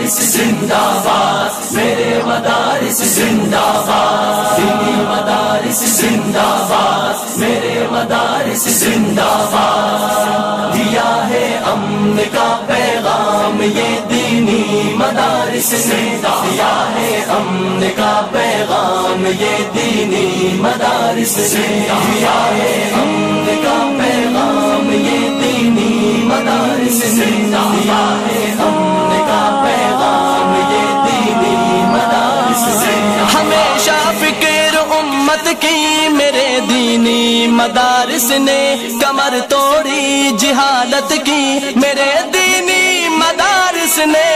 مدارس زندہ باد، میرے مدارس زندہ باد، دینی مدارس زندہ باد، میرے مدارس زندہ باد، دیا ہے امن کا پیغام یہ دینی مدارس نے، دیا ہے امن کا پیغام یہ دینی مدارس نے، دیا ہے امن کا پیغام یہ دینی مدارس نے، دیا ہے امن کا پیغام یہ دینی مدارس نے، ہمیشہ فکر امت کی میرے دینی مدارس نے، کمر توڑی جہالت کی میرے دینی مدارس نے،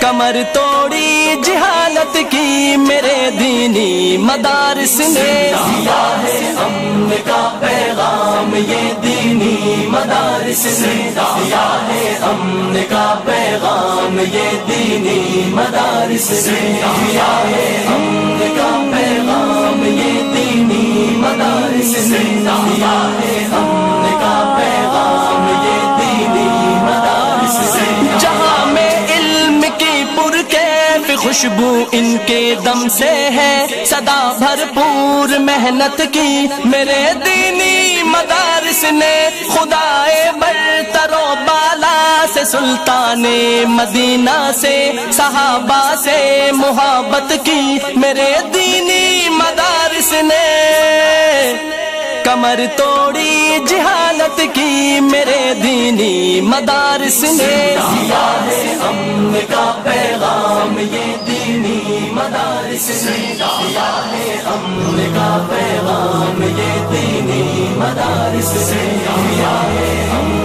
کمر توڑی جہالت کی میرے دینی مدارس نے، دیا ہے امن کا پیغام یہ دینی مدارس نے، دیا ہے امن کا پیغام یہ دینی مدارس نے، دیا ہے امن کا پیغام یہ دینی مدارس نے، دیا ہے امن کا پیغام یہ دینی مدارس نے، جہاں میں علم کی پرکیف خوشبو ان کے دم سے ہے، صدا بھرپور محنت کی میرے دینی مدارس نے، خدائے برتر و بالا سے سلطان مدینہ سے صحابہ سے محبت کی میرے دینی مدارس نے، کمر توڑی جہالت کی میرے دینی مدارس نے، دیا ہے امن کا پیغام یہ دینی مدارس نے، دیا ہے امن کا پیغام یہ دینی مدارس نے، دیا ہے امن